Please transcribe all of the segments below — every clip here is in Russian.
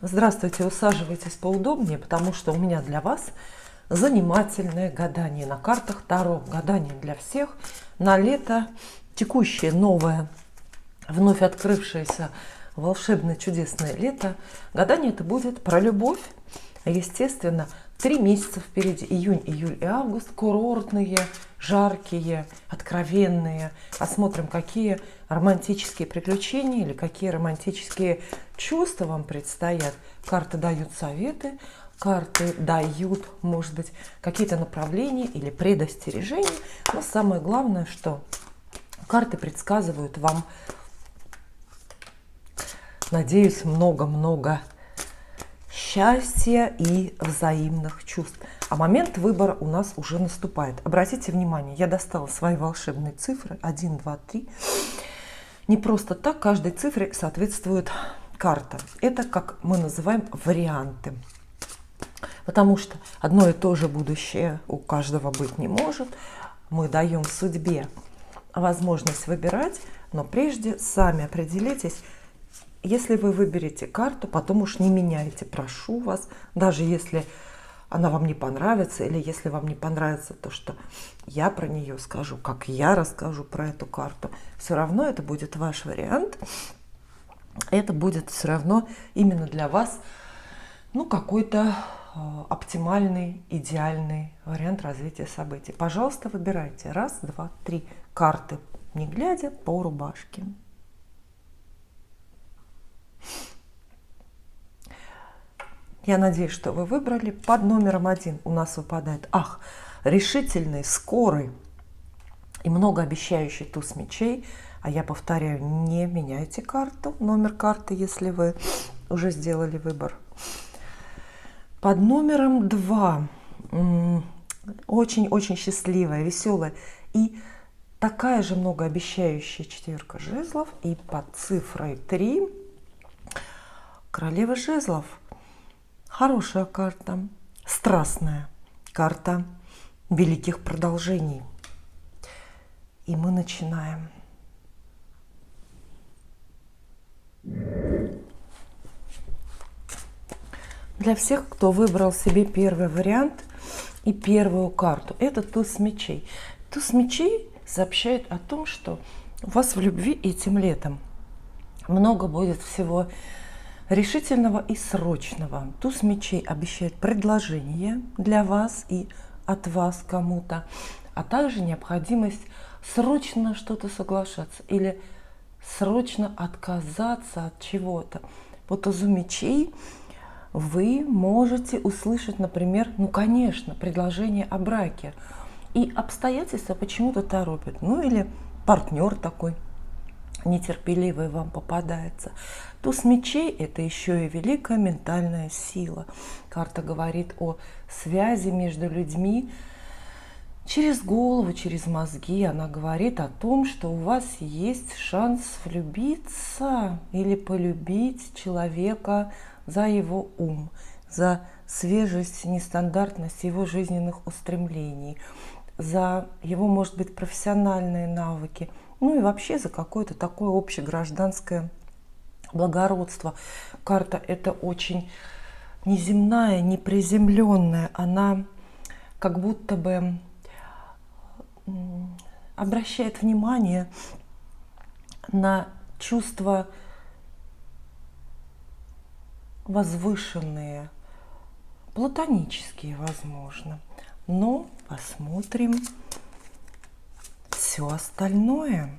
Здравствуйте, усаживайтесь поудобнее, потому что у меня для вас занимательное гадание на картах Таро. Гадание для всех на лето, текущее, новое, вновь открывшееся волшебное чудесное лето. Гадание это будет про любовь. Естественно, 3 месяца впереди: июнь, июль и август, курортные, жаркие, откровенные. Посмотрим, какие романтические приключения или какие романтические чувства вам предстоят. Карты дают советы, карты дают, может быть, какие-то направления или предостережения. Но самое главное, что карты предсказывают вам, надеюсь, много-много счастья и взаимных чувств. А момент выбора у нас уже наступает. Обратите внимание, я достала свои волшебные цифры 1, 2, 3. Не просто так, каждой цифре соответствует карта. Это, как мы называем, варианты. Потому что одно и то же будущее у каждого быть не может. Мы даем судьбе возможность выбирать, но прежде сами определитесь. Если вы выберете карту, потом уж не меняйте, прошу вас, даже если она вам не понравится, или если вам не понравится то, что я про нее скажу, как я расскажу про эту карту, все равно это будет ваш вариант, это будет все равно именно для вас, ну, какой-то оптимальный, идеальный вариант развития событий. Пожалуйста, выбирайте. 1, 2, 3 карты, не глядя по рубашке. Я надеюсь, что вы выбрали. Под номером 1 у нас выпадает решительный, скорый и многообещающий туз мечей. А я повторяю, не меняйте карту, номер карты, если вы уже сделали выбор. Под номером 2 очень-очень счастливая, веселая и такая же многообещающая 4 жезлов. И под цифрой 3 королева жезлов. Хорошая карта, страстная карта великих продолжений. И мы начинаем. Для всех, кто выбрал себе первый вариант и первую карту, это туз мечей. Туз мечей сообщает о том, что у вас в любви этим летом много будет всего решительного и срочного. Туз мечей обещает предложение для вас и от вас кому-то, а также необходимость срочно что-то соглашаться или срочно отказаться от чего-то. По тузу мечей вы можете услышать, например, конечно, предложение о браке, и обстоятельства почему-то торопят. Или партнер такой нетерпеливый вам попадается. Туз мечей – это еще и великая ментальная сила. Карта говорит о связи между людьми через голову, через мозги. Она говорит о том, что у вас есть шанс влюбиться или полюбить человека за его ум, за свежесть, нестандартность его жизненных устремлений, за его, может быть, профессиональные навыки, и вообще за какое-то такое общегражданское благородство. Карта эта очень неземная, неприземленная. Она как будто бы обращает внимание на чувства возвышенные, платонические, возможно. Но посмотрим все остальное.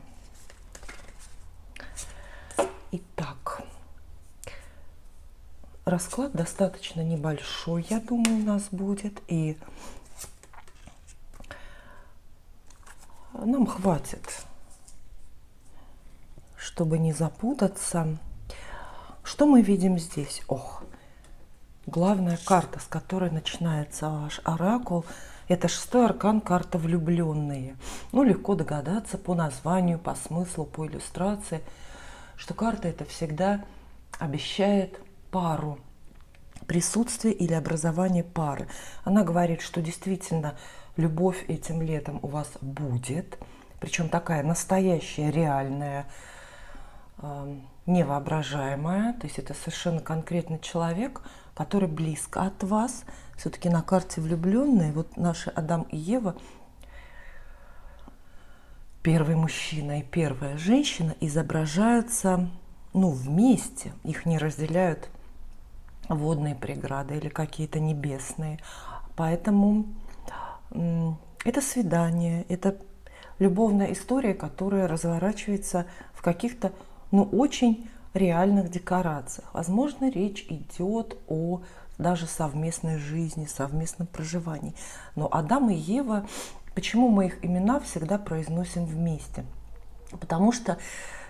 Итак, расклад достаточно небольшой, я думаю, у нас будет, и нам хватит, чтобы не запутаться. Что мы видим здесь? Главная карта, с которой начинается ваш оракул, это 6-й аркан, карта влюбленные. Легко догадаться по названию, по смыслу, по иллюстрации, что карта это всегда обещает пару, присутствие или образование пары. Она говорит, что действительно любовь этим летом у вас будет, причем такая настоящая, реальная, невоображаемая, то есть это совершенно конкретный человек, который близко от вас. Все-таки на карте влюбленные, вот наши Адам и Ева, первый мужчина и первая женщина изображаются, ну, вместе, их не разделяют водные преграды или какие-то небесные. Поэтому это свидание, это любовная история, которая разворачивается в каких-то, ну, очень реальных декорациях. Возможно, речь идет о даже совместной жизни, совместном проживании. Но Адам и Ева, почему мы их имена всегда произносим вместе? Потому что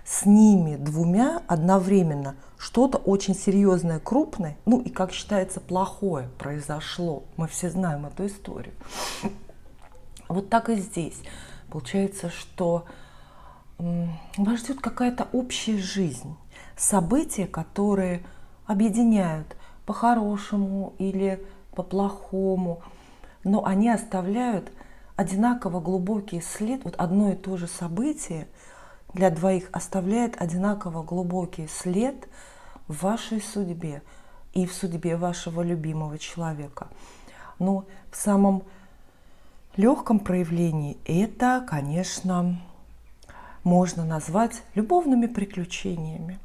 с ними двумя одновременно что-то очень серьезное, крупное, ну и, как считается, плохое произошло. Мы все знаем эту историю. Вот так и здесь. Получается, что вас ждет какая-то общая жизнь, события, которые объединяют по-хорошему или по-плохому, но они оставляют одинаково глубокий след. Вот одно и то же событие для двоих оставляет одинаково глубокий след в вашей судьбе и в судьбе вашего любимого человека. Но в самом легком проявлении это, конечно, можно назвать любовными приключениями.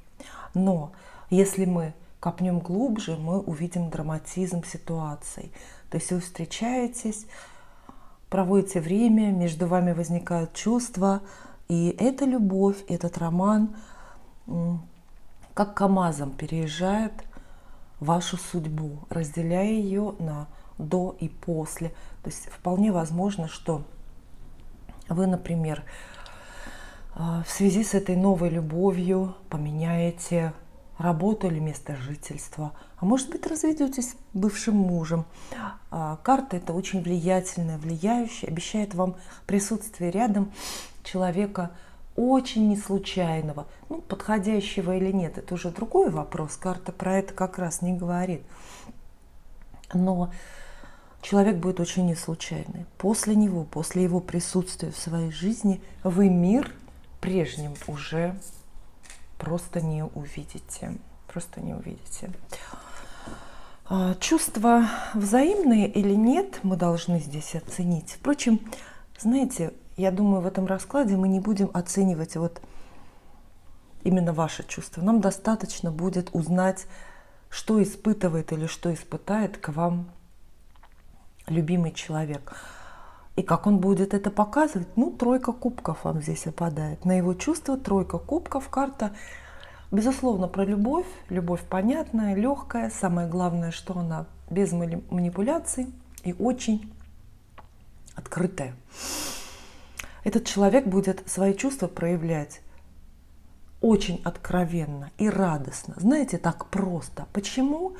Но если мы копнем глубже, мы увидим драматизм ситуаций. То есть вы встречаетесь, проводите время, между вами возникают чувства, и эта любовь, этот роман как КАМАЗом переезжает вашу судьбу, разделяя ее на до и после. То есть вполне возможно, что вы, например, в связи с этой новой любовью поменяете работу или место жительства, а может быть, разведетесь с бывшим мужем. Карта это очень влиятельная, влияющая, обещает вам присутствие рядом человека очень неслучайного, ну, подходящего или нет, это уже другой вопрос, карта про это как раз не говорит. Но человек будет очень неслучайный. После него, после его присутствия в своей жизни, вы мир прежним уже просто не увидите. Просто не увидите. Чувства взаимные или нет, мы должны здесь оценить. Впрочем, знаете, я думаю, в этом раскладе мы не будем оценивать вот именно ваши чувства. Нам достаточно будет узнать, что испытывает или что испытает к вам любимый человек. И как он будет это показывать? Ну, тройка кубков вам здесь выпадает. На его чувства тройка кубков. Карта, безусловно, про любовь. Любовь понятная, легкая. Самое главное, что она без манипуляций и очень открытая. Этот человек будет свои чувства проявлять очень откровенно и радостно. Знаете, так просто. Почему?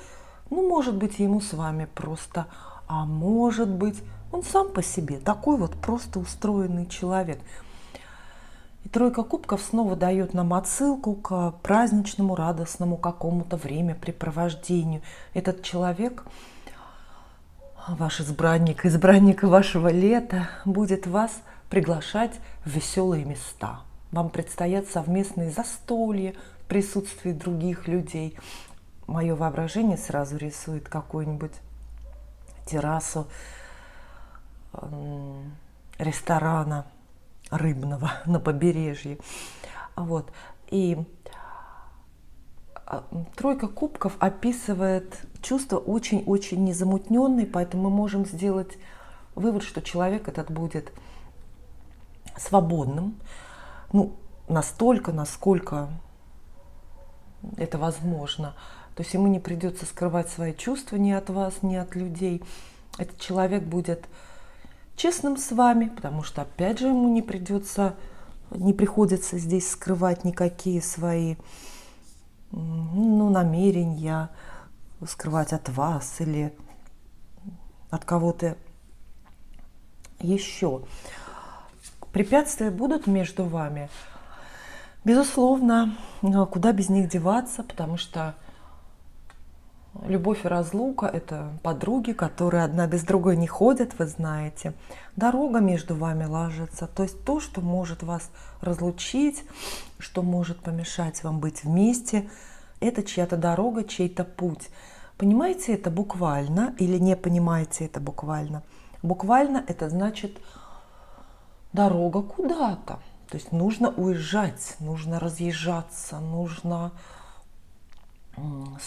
Ну, может быть, ему с вами просто, а может быть, он сам по себе такой вот просто устроенный человек. И тройка кубков снова дает нам отсылку к праздничному, радостному какому-то времяпрепровождению. Этот человек, ваш избранник, избранник вашего лета, будет вас приглашать в веселые места. Вам предстоят совместные застолья в присутствии других людей. Мое воображение сразу рисует какую-нибудь террасу ресторана рыбного на побережье. Вот. И тройка кубков описывает чувства очень-очень незамутненные, поэтому мы можем сделать вывод, что человек этот будет свободным, ну, настолько, насколько это возможно. То есть ему не придется скрывать свои чувства ни от вас, ни от людей. Этот человек будет честным с вами, потому что, опять же, ему не приходится здесь скрывать никакие свои, ну, намерения, скрывать от вас или от кого-то еще. Препятствия будут между вами? Безусловно, куда без них деваться, потому что Любовь и разлука – это подруги, которые одна без другой не ходят, вы знаете. Дорога между вами ложится, то есть то, что может вас разлучить, что может помешать вам быть вместе, это чья-то дорога, чей-то путь. Понимаете это буквально или не понимаете это буквально? Буквально это значит дорога куда-то. То есть нужно уезжать, нужно разъезжаться, нужно...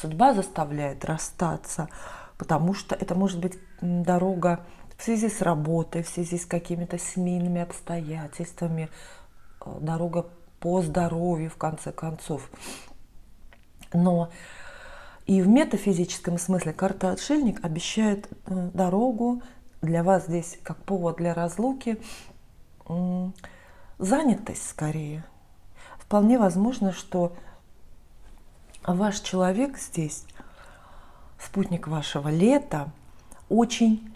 Судьба заставляет расстаться, потому что это может быть дорога в связи с работой, в связи с какими-то семейными обстоятельствами, дорога по здоровью, в конце концов. Но и в метафизическом смысле карта Отшельник обещает дорогу для вас здесь как повод для разлуки, занятость скорее. Вполне возможно, что ваш человек здесь, спутник вашего лета, очень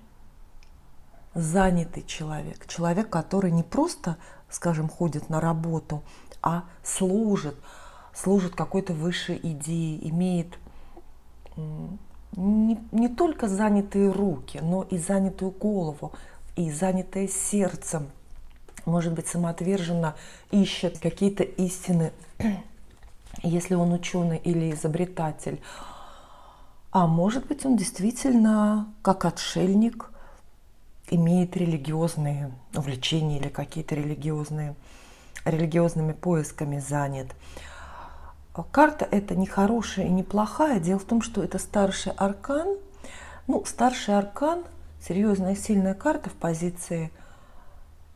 занятый человек. Человек, который не просто, скажем, ходит на работу, а служит какой-то высшей идее, имеет не только занятые руки, но и занятую голову, и занятое сердцем. Может быть, самоотверженно ищет какие-то истины, если он ученый или изобретатель. А может быть, он действительно, как отшельник, имеет религиозные увлечения или какие-то религиозными поисками занят. Карта эта не хорошая и не плохая. Дело в том, что это старший аркан. Старший аркан, серьезная, сильная карта в позиции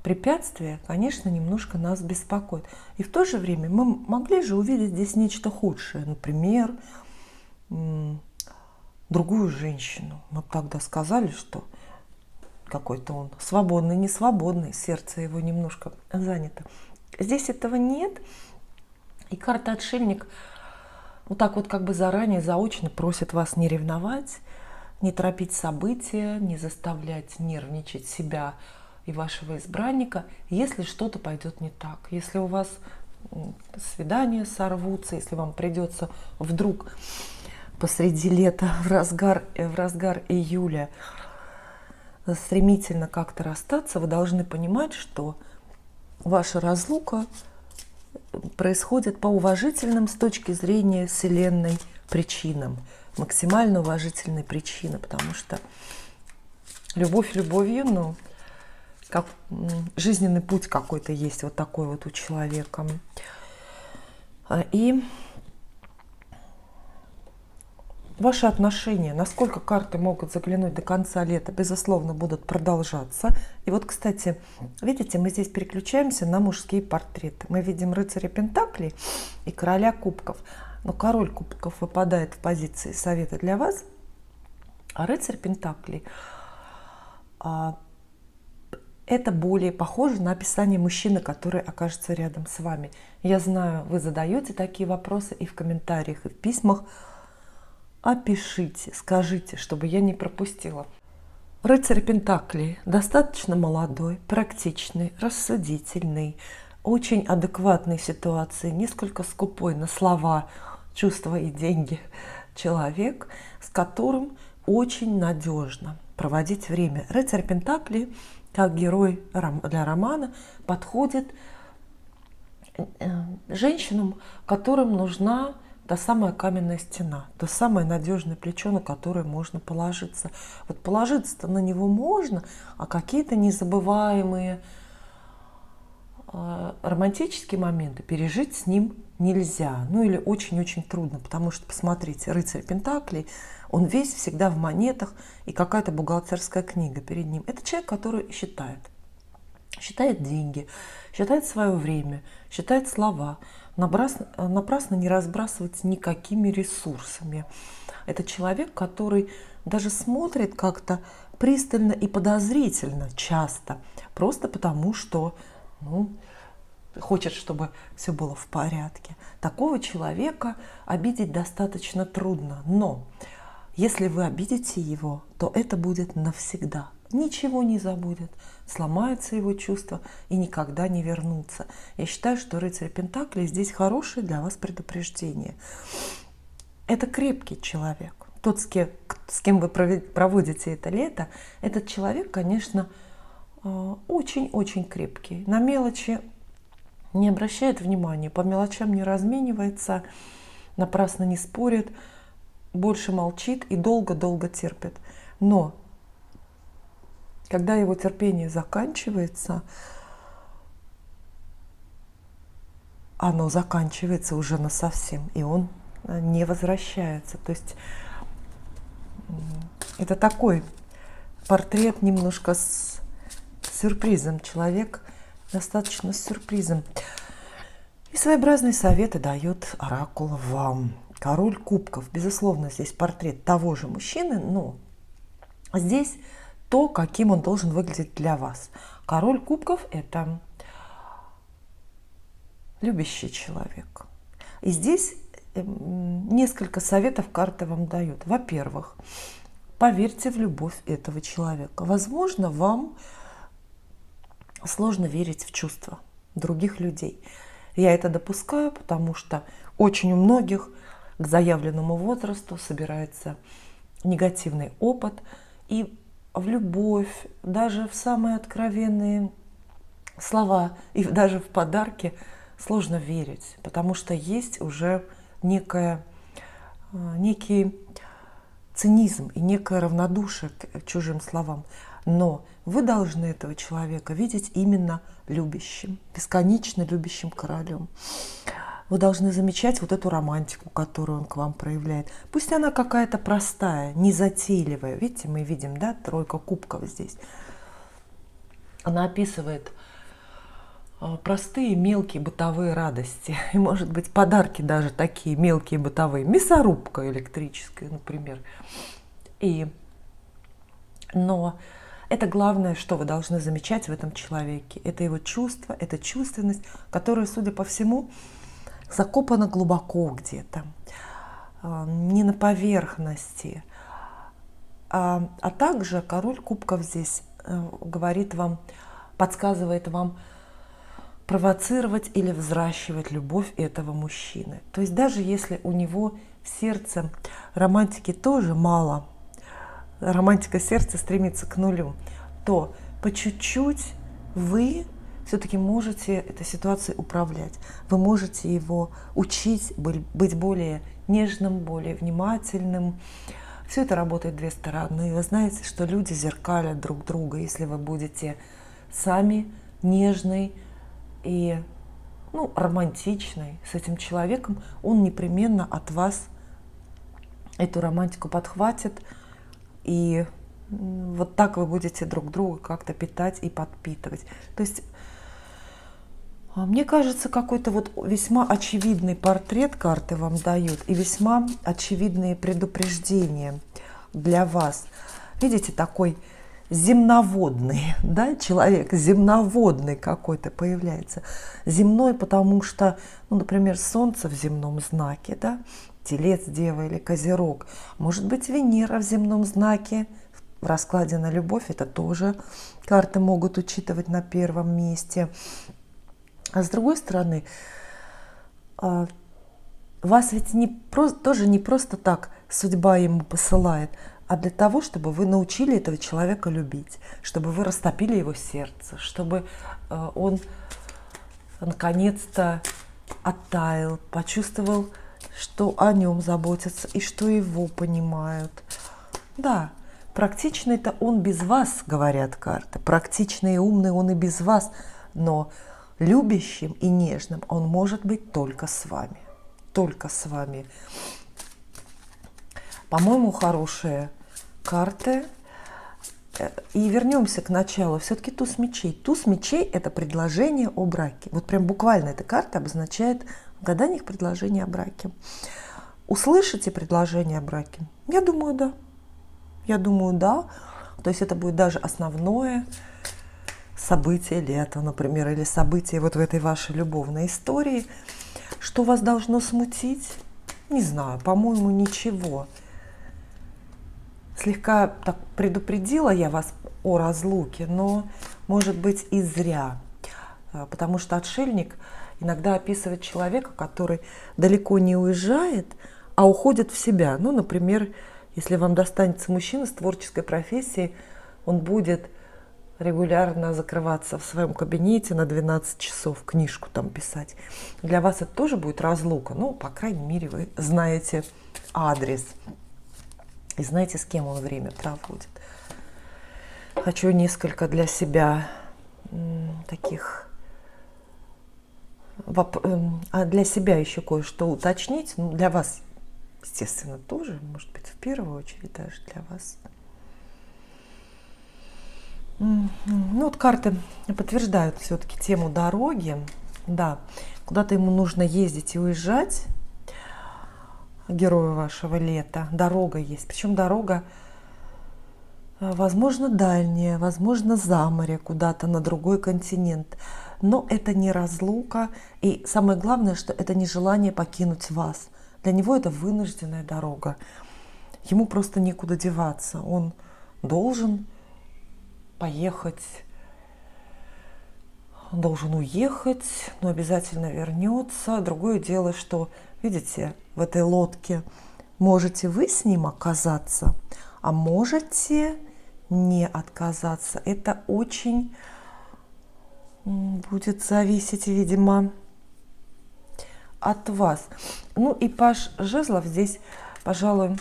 препятствия, конечно, немножко нас беспокоит. И в то же время мы могли же увидеть здесь нечто худшее. Например, другую женщину. Мы тогда сказали, что какой-то он свободный, не свободный, сердце его немножко занято. Здесь этого нет. И карта Отшельник вот так вот как бы заранее, заочно просит вас не ревновать, не торопить события, не заставлять нервничать себя и вашего избранника, если что-то пойдет не так. Если у вас свидания сорвутся, если вам придется вдруг посреди лета, в разгар июля стремительно как-то расстаться, вы должны понимать, что ваша разлука происходит по уважительным с точки зрения Вселенной причинам, максимально уважительной причины, потому что любовь любовью, но как жизненный путь какой-то есть вот такой вот у человека. И ваши отношения, насколько карты могут заглянуть до конца лета, безусловно, будут продолжаться. И вот, кстати, видите, мы здесь переключаемся на мужские портреты. Мы видим рыцаря Пентаклей и короля кубков. Но король кубков выпадает в позиции совета для вас, а рыцарь Пентаклей это более похоже на описание мужчины, который окажется рядом с вами. Я знаю, вы задаете такие вопросы и в комментариях, и в письмах. Опишите, скажите, чтобы я не пропустила. Рыцарь Пентаклей достаточно молодой, практичный, рассудительный, очень адекватной ситуации, несколько скупой на слова, чувства и деньги человек, с которым очень надежно проводить время. Рыцарь Пентаклей, как герой для романа, подходит женщинам, которым нужна та самая каменная стена, то самое надежное плечо, на которое можно положиться. Вот положиться-то на него можно, а какие-то незабываемые романтические моменты пережить с ним нельзя. Или очень-очень трудно, потому что, посмотрите, рыцарь Пентаклей, он весь всегда в монетах, и какая-то бухгалтерская книга перед ним. Это человек, который считает деньги, считает свое время, считает слова, напрасно не разбрасывается никакими ресурсами. Это человек, который даже смотрит как-то пристально и подозрительно часто, просто потому что хочет, чтобы все было в порядке. Такого человека обидеть достаточно трудно, но если вы обидите его, то это будет навсегда. Ничего не забудет, сломаются его чувства и никогда не вернутся. Я считаю, что рыцарь Пентаклей здесь хорошее для вас предупреждение. Это крепкий человек, тот, с кем вы проводите это лето, этот человек, конечно, очень-очень крепкий. На мелочи не обращает внимания, по мелочам не разменивается, напрасно не спорит, больше молчит и долго-долго терпит. Но когда его терпение заканчивается, оно заканчивается уже насовсем, и он не возвращается. То есть это такой портрет немножко с сюрпризом. Человек достаточно с сюрпризом. И своеобразные советы дает оракул вам. Король кубков. Безусловно, здесь портрет того же мужчины, но здесь то, каким он должен выглядеть для вас. Король кубков – это любящий человек. И здесь несколько советов карты вам дают. Во-первых, поверьте в любовь этого человека. Возможно, вам сложно верить в чувства других людей. Я это допускаю, потому что очень у многих к заявленному возрасту собирается негативный опыт. И в любовь, даже в самые откровенные слова и даже в подарки сложно верить, потому что есть уже некий цинизм и некое равнодушие к чужим словам. Но вы должны этого человека видеть именно любящим, бесконечно любящим королем. Вы должны замечать вот эту романтику, которую он к вам проявляет. Пусть она какая-то простая, незатейливая. Видите, мы видим, да, тройка кубков здесь. Она описывает простые мелкие бытовые радости. И, может быть, подарки даже такие мелкие бытовые. Мясорубка электрическая, например. Но это главное, что вы должны замечать в этом человеке. Это его чувство, это чувственность, которая, судя по всему, закопана глубоко где-то, не на поверхности. А также король кубков здесь говорит вам, подсказывает вам провоцировать или взращивать любовь этого мужчины. То есть даже если у него в сердце романтики тоже мало, романтика сердца стремится к нулю, то по чуть-чуть вы все-таки можете этой ситуацией управлять. Вы можете его учить быть более нежным, более внимательным. Все это работает две стороны. Вы знаете, что люди зеркалят друг друга. Если вы будете сами нежной и романтичной с этим человеком, он непременно от вас эту романтику подхватит. И вот так вы будете друг друга как-то питать и подпитывать. То есть мне кажется, какой-то вот весьма очевидный портрет карты вам дают и весьма очевидные предупреждения для вас. Видите, такой земноводный, да, человек, земноводный какой-то появляется. Земной, потому что, например, Солнце в земном знаке, да, Телец, Дева или Козерог. Может быть, Венера в земном знаке. В раскладе на любовь это тоже карты могут учитывать на первом месте. А с другой стороны, вас ведь тоже не просто так судьба ему посылает, а для того, чтобы вы научили этого человека любить, чтобы вы растопили его сердце, чтобы он наконец-то оттаял, почувствовал, что о нем заботятся и что его понимают. Да, практичный-то он без вас, говорят карты, практичный и умный он и без вас, но любящим и нежным он может быть только с вами. Только с вами. По-моему, хорошие карты. И вернемся к началу. Все-таки туз мечей. Туз мечей – это предложение о браке. Вот прям буквально эта карта обозначает гадание предложения о браке. Услышите предложение о браке? Я думаю, да. Я думаю, да. То есть это будет даже основное событие лета, например, или событие вот в этой вашей любовной истории. Что вас должно смутить? Не знаю, по-моему, ничего. Слегка так предупредила я вас о разлуке, но, может быть, и зря. Потому что отшельник иногда описывает человека, который далеко не уезжает, а уходит в себя. Например, Если вам достанется мужчина с творческой профессией, он будет регулярно закрываться в своем кабинете на 12 часов, книжку там писать. Для вас это тоже будет разлука. Ну, по крайней мере, вы знаете адрес и знаете, с кем он время проводит. Хочу несколько для себя таких... А для себя еще кое-что уточнить. Ну, для вас, естественно, тоже, может быть, в первую очередь даже для вас. Ну, вот карты подтверждают все-таки тему дороги. Да, куда-то ему нужно ездить и уезжать, герою вашего лета. Дорога есть. Причем дорога, возможно, дальняя, возможно, за море, куда-то на другой континент. Но это не разлука. И самое главное, что это не желание покинуть вас. Для него это вынужденная дорога. Ему просто некуда деваться. Он должен поехать, должен уехать, но обязательно вернется. Другое дело, что, видите, в этой лодке можете вы с ним оказаться, а можете не отказаться. Это очень будет зависеть, видимо, от вас. Ну и паж жезлов здесь, пожалуй,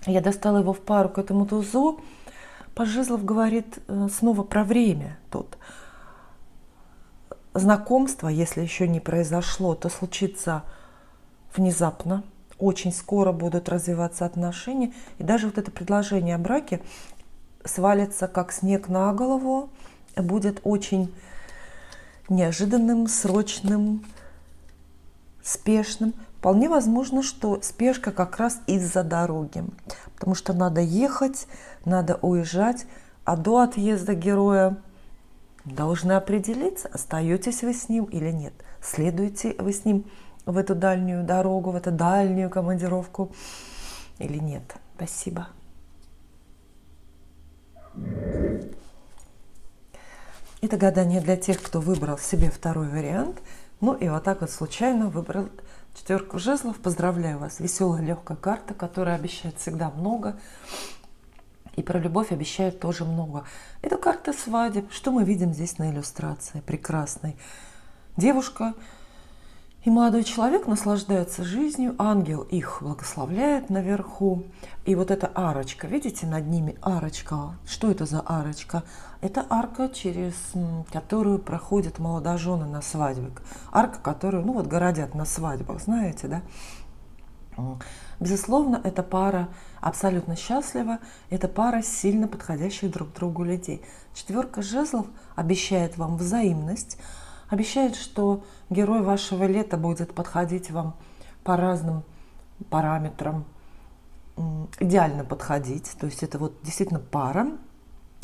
я достала его в пару к этому тузу. Паж жезлов говорит снова про время тут. Знакомство, если еще не произошло, то случится внезапно. Очень скоро будут развиваться отношения. И даже вот это предложение о браке свалится как снег на голову. Будет очень неожиданным, срочным, спешным. Вполне возможно, что спешка как раз из-за дороги. Потому что надо ехать, надо уезжать, а до отъезда героя должны определиться, остаетесь вы с ним или нет. Следуете вы с ним в эту дальнюю дорогу, в эту дальнюю командировку или нет. Спасибо. Это гадание для тех, кто выбрал себе второй вариант. Ну и вот так вот случайно выбрал четверку жезлов. Поздравляю вас. Веселая, легкая карта, которая обещает всегда много. И про любовь обещает тоже много. Это карта свадеб. Что мы видим здесь на иллюстрации? Прекрасной. Девушка и молодой человек наслаждаются жизнью. Ангел их благословляет наверху. И вот эта арочка, видите, над ними арочка. Что это за арочка? Это арка, через которую проходят молодожены на свадьбе. Арка, которую, ну вот, городят на свадьбах, знаете, да? Безусловно, эта пара абсолютно счастлива. Это пара сильно подходящих друг другу людей. Четверка жезлов обещает вам взаимность. Обещает, что герой вашего лета будет подходить вам по разным параметрам. Идеально подходить. То есть это вот действительно пара.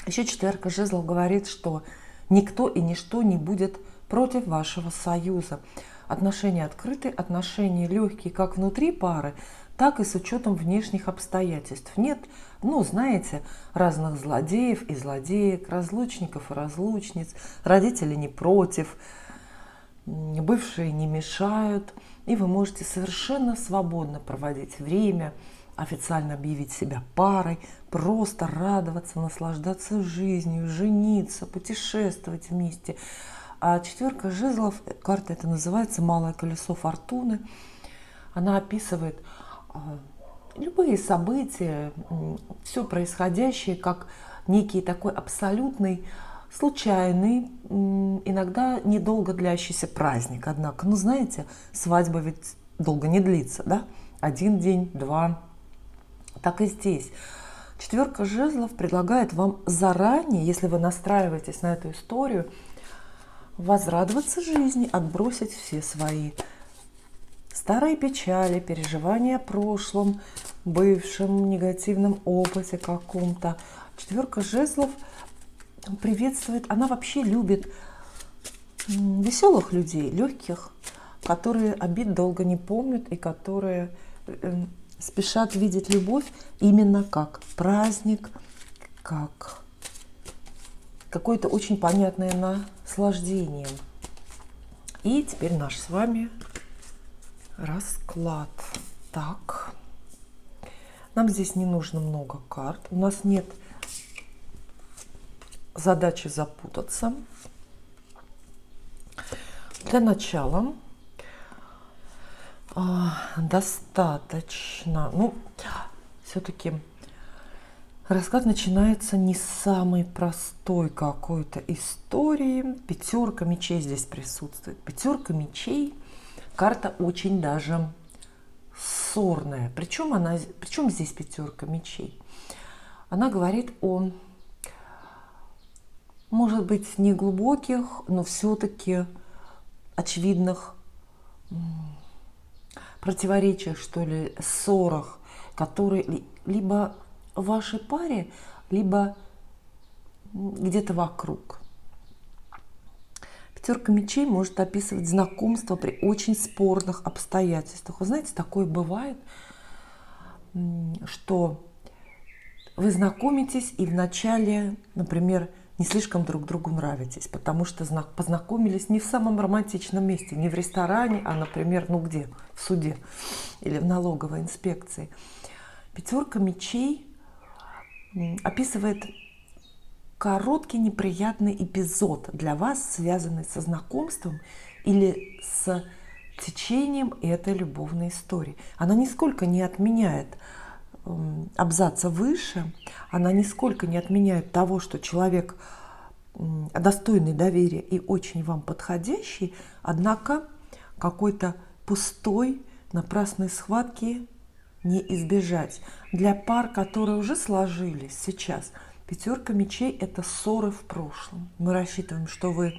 Еще четверка жезлов говорит, что никто и ничто не будет против вашего союза. Отношения открыты, отношения легкие как внутри пары, так и с учетом внешних обстоятельств. Нет, ну, знаете, разных злодеев и злодеек, разлучников и разлучниц, родители не против, бывшие не мешают, и вы можете совершенно свободно проводить время, официально объявить себя парой, просто радоваться, наслаждаться жизнью, жениться, путешествовать вместе. А четверка жезлов, карта это называется «Малое колесо фортуны». Она описывает любые события, все происходящее, как некий такой абсолютный, случайный, иногда недолго длящийся праздник. Однако, ну знаете, свадьба ведь долго не длится, да? 1 день, 2. Так и здесь. Четверка жезлов предлагает вам заранее, если вы настраиваетесь на эту историю, возрадоваться жизни, отбросить все свои старые печали, переживания о прошлом, бывшем, негативном опыте каком-то. Четверка жезлов приветствует, она вообще любит веселых людей, легких, которые обид долго не помнят и которые спешат видеть любовь именно как праздник, как какое-то очень понятное наслаждение. И теперь наш с вами расклад. Так. Нам здесь не нужно много карт. У нас нет задачи запутаться. Для начала достаточно, ну, все-таки расклад начинается не с самой простой какой-то истории. Пятерка мечей здесь присутствует. Пятерка мечей — карта очень даже ссорная. Причем здесь пятерка мечей? Она говорит о, может быть, не глубоких, но все-таки очевидных противоречиях, что ли, ссорах, которые либо в вашей паре, либо где-то вокруг. Пятерка мечей может описывать знакомство при очень спорных обстоятельствах. Вы знаете, такое бывает, что вы знакомитесь и вначале, например, не слишком друг другу нравитесь, потому что познакомились не в самом романтичном месте, не в ресторане, а, например, ну где? В суде или в налоговой инспекции. Пятерка мечей описывает короткий неприятный эпизод для вас, связанный со знакомством или с течением этой любовной истории. Она нисколько не отменяет абзаца выше, она нисколько не отменяет того, что человек достойный доверия и очень вам подходящий, однако какой-то пустой, напрасной схватки не избежать. Для пар, которые уже сложились сейчас, пятерка мечей – это ссоры в прошлом. Мы рассчитываем, что вы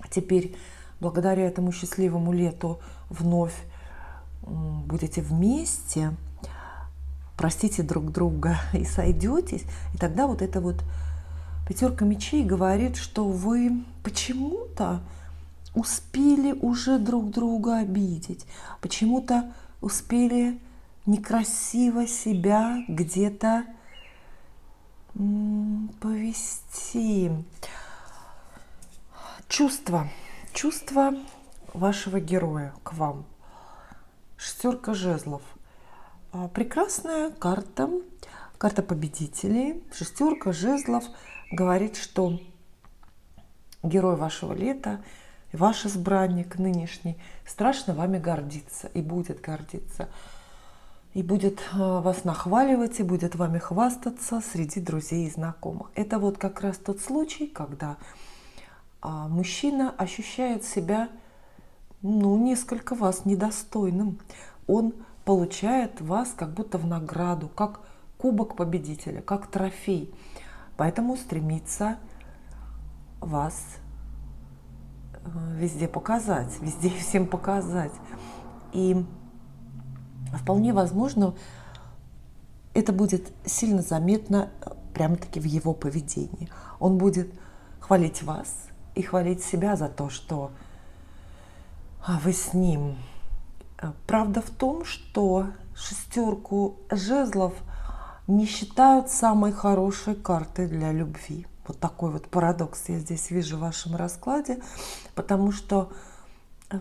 теперь, благодаря этому счастливому лету, вновь будете вместе, простите друг друга и сойдетесь. И тогда вот эта вот пятерка мечей говорит, что вы почему-то успели уже друг друга обидеть, почему-то успели некрасиво себя где-то повести. Чувства вашего героя к вам. Шестерка жезлов. Прекрасная карта, карта победителей. Шестерка жезлов говорит, что герой вашего лета, ваш избранник нынешний, страшно вами гордится и будет гордиться. И будет вас нахваливать, и будет вами хвастаться среди друзей и знакомых. Это вот как раз тот случай, когда мужчина ощущает себя, ну, несколько вас недостойным. Он получает вас как будто в награду, как кубок победителя, как трофей. Поэтому стремится вас везде показать, везде всем показать. И вполне возможно, это будет сильно заметно прямо-таки в его поведении. Он будет хвалить вас и хвалить себя за то, что вы с ним. Правда в том, что шестерку жезлов не считают самой хорошей картой для любви. Вот такой вот парадокс я здесь вижу в вашем раскладе, потому что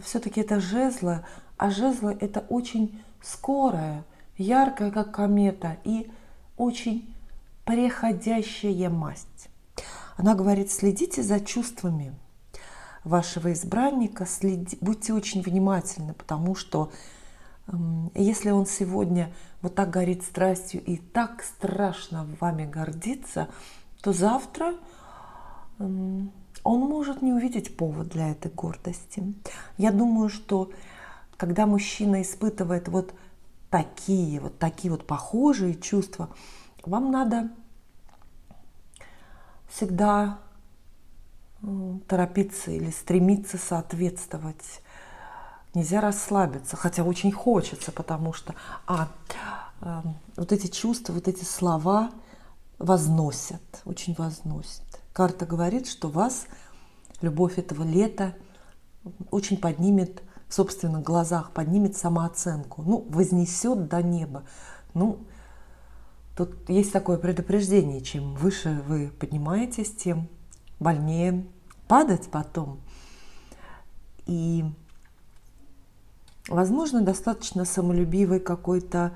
все-таки это жезлы, а жезлы это очень скорая, яркая, как комета, и очень преходящая масть. Она говорит, следите за чувствами вашего избранника, будьте очень внимательны, потому что если он сегодня вот так горит страстью и так страшно вами гордится, то завтра он может не увидеть повод для этой гордости. Я думаю, что когда мужчина испытывает вот такие вот похожие чувства, вам надо всегда торопиться или стремиться соответствовать. Нельзя расслабиться, хотя очень хочется, потому что вот эти чувства, вот эти слова возносят, очень возносят. Карта говорит, что вас любовь этого лета очень поднимет в собственных глазах, поднимет самооценку, ну, вознесет до неба. Ну, тут есть такое предупреждение, чем выше вы поднимаетесь, тем больнее падать потом. И, возможно, достаточно самолюбивой какой-то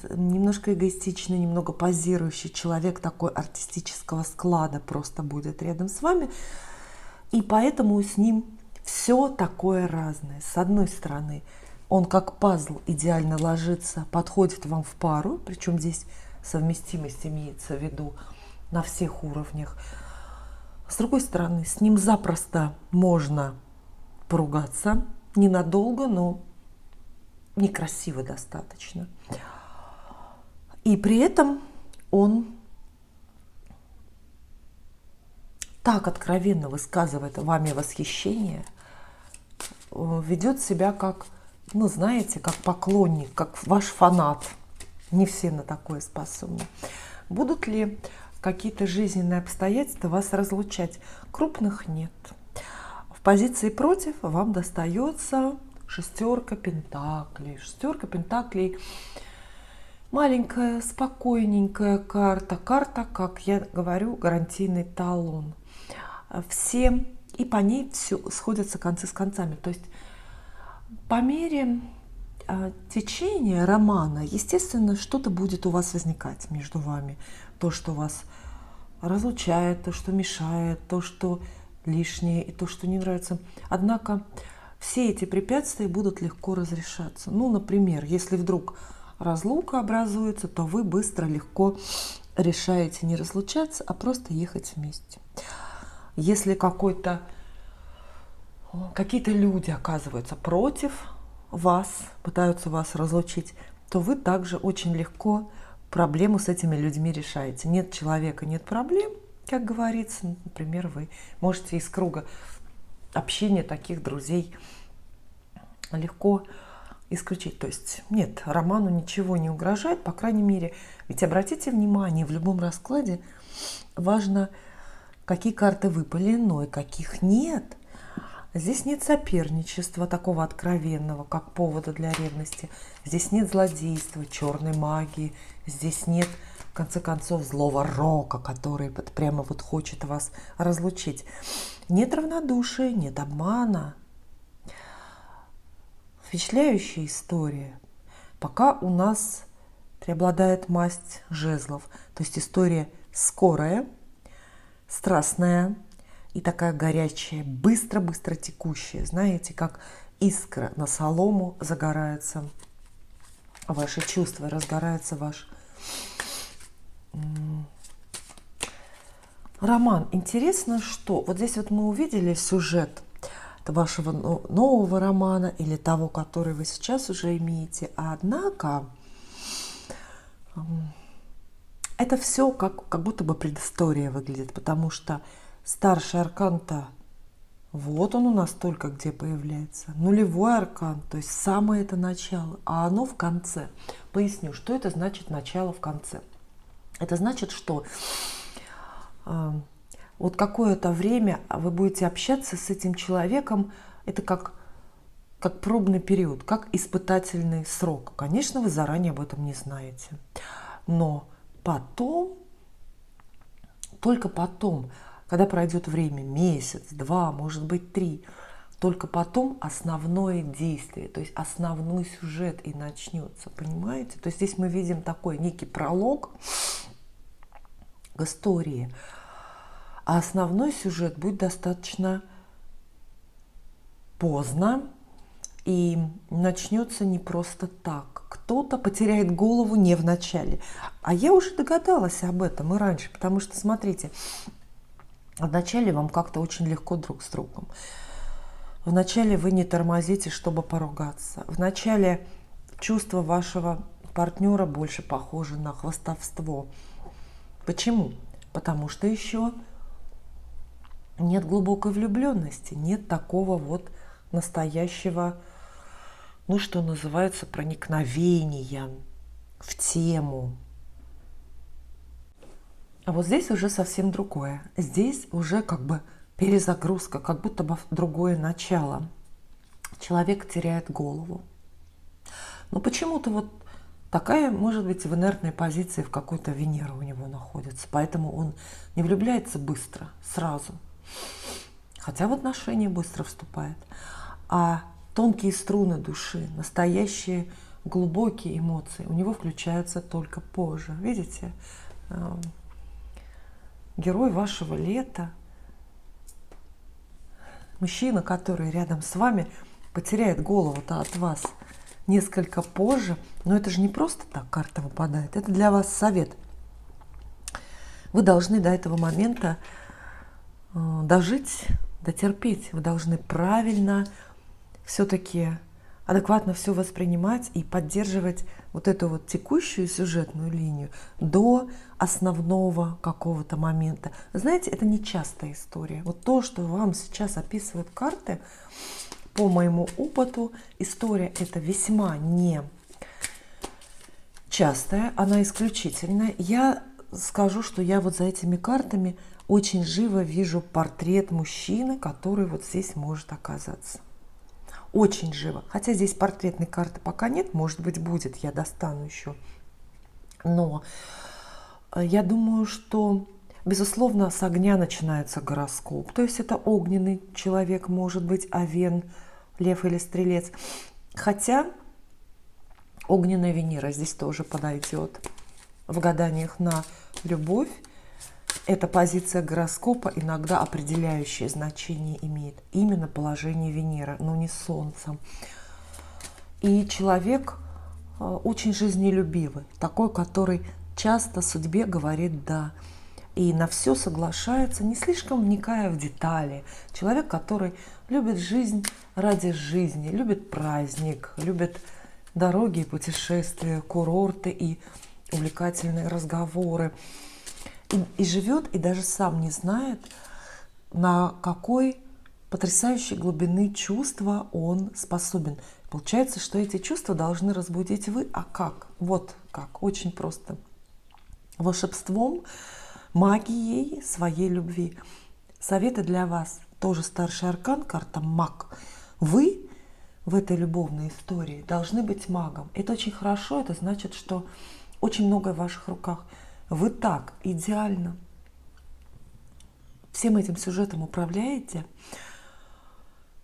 немножко эгоистичный, немного позирующий человек, такой артистического склада просто будет рядом с вами. И поэтому с ним все такое разное. С одной стороны, он как пазл идеально ложится, подходит вам в пару, причем здесь совместимость имеется в виду на всех уровнях. С другой стороны, с ним запросто можно поругаться, ненадолго, но некрасиво достаточно. И при этом он так откровенно высказывает вами восхищение, ведет себя как, ну знаете, как поклонник, как ваш фанат. Не все на такое способны. Будут ли какие-то жизненные обстоятельства вас разлучать? Крупных нет. В позиции против вам достается шестерка пентаклей. Шестерка пентаклей маленькая, спокойненькая карта. Карта, как я говорю, гарантийный талон. Все, и по ней все сходятся концы с концами. То есть по мере течения романа, естественно, что-то будет у вас возникать между вами. То, что вас разлучает, то, что мешает, то, что лишнее и то, что не нравится. Однако все эти препятствия будут легко разрешаться. Ну, например, если вдруг разлука образуется, то вы быстро, легко решаете не разлучаться, а просто ехать вместе. Если какие-то люди оказываются против вас, пытаются вас разлучить, то вы также очень легко проблему с этими людьми решаете. Нет человека, нет проблем, как говорится. Например, вы можете из круга общения таких друзей легко исключить. То есть нет, роману ничего не угрожает, по крайней мере. Ведь обратите внимание, в любом раскладе важно, какие карты выпали, но и каких нет. Здесь нет соперничества такого откровенного, как повода для ревности. Здесь нет злодейства, черной магии. Здесь нет, в конце концов, злого рока, который прямо вот хочет вас разлучить. Нет равнодушия, нет обмана. Впечатляющая история. Пока у нас преобладает масть жезлов. То есть история скорая, страстная и такая горячая, быстро-быстро текущая. Знаете, как искра на солому загорается ваши чувства, разгорается ваш роман. Интересно, что вот здесь вот мы увидели сюжет вашего нового романа или того, который вы сейчас уже имеете. Однако это все как будто бы предыстория выглядит, потому что старший аркан-то, вот он у нас только где появляется. Нулевой аркан, то есть самое это начало, а оно в конце. Поясню, что это значит начало в конце. Это значит, что вот какое-то время вы будете общаться с этим человеком, это как пробный период, как испытательный срок. Конечно, вы заранее об этом не знаете. Но потом, только потом, когда пройдет время, месяц, 2, может быть 3, только потом основное действие, то есть основной сюжет и начнется, понимаете? То есть здесь мы видим такой некий пролог к истории, а основной сюжет будет достаточно поздно и начнется не просто так. Кто-то потеряет голову не в начале. А я уже догадалась об этом и раньше, потому что, смотрите, вначале вам как-то очень легко друг с другом. Вначале вы не тормозите, чтобы поругаться. Вначале чувство вашего партнера больше похоже на хвастовство. Почему? Потому что еще нет глубокой влюбленности, нет такого вот настоящего, ну что называется, проникновения в тему. А вот здесь уже совсем другое. Здесь уже как бы перезагрузка, как будто бы другое начало. Человек теряет голову. Но почему-то вот такая, может быть, в инертной позиции в какой-то Венера у него находится. Поэтому он не влюбляется быстро, сразу. Хотя в отношения быстро вступает. А тонкие струны души, настоящие глубокие эмоции у него включаются только позже. Видите? Герой вашего лета, мужчина, который рядом с вами, потеряет голову-то от вас несколько позже. Но это же не просто так карта выпадает, это для вас совет. Вы должны до этого момента дожить, дотерпеть. Вы должны правильно, все-таки адекватно все воспринимать и поддерживать вот эту вот текущую сюжетную линию до основного какого-то момента. Знаете, это не частая история. Вот то, что вам сейчас описывают карты, по моему опыту, история эта весьма не частая, она исключительная. Я скажу, что я вот за этими картами очень живо вижу портрет мужчины, который вот здесь может оказаться. Очень живо. Хотя здесь портретной карты пока нет, может быть, будет, я достану еще. Но я думаю, что, безусловно, с огня начинается гороскоп. То есть это огненный человек, может быть, овен, лев или стрелец. Хотя огненная Венера здесь тоже подойдет. В гаданиях на любовь эта позиция гороскопа иногда определяющее значение имеет. Именно положение Венеры, но не Солнцем. И человек очень жизнелюбивый, такой, который часто судьбе говорит «да». И на все соглашается, не слишком вникая в детали. Человек, который любит жизнь ради жизни, любит праздник, любит дороги и путешествия, курорты и увлекательные разговоры. И живет, и даже сам не знает, на какой потрясающей глубины чувства он способен. Получается, что эти чувства должны разбудить вы. А как? Вот как. Очень просто. Волшебством, магией своей любви. Советы для вас. Тоже старший аркан, карта маг. Вы в этой любовной истории должны быть магом. Это очень хорошо. Это значит, что очень многое в ваших руках. Вы так идеально всем этим сюжетом управляете.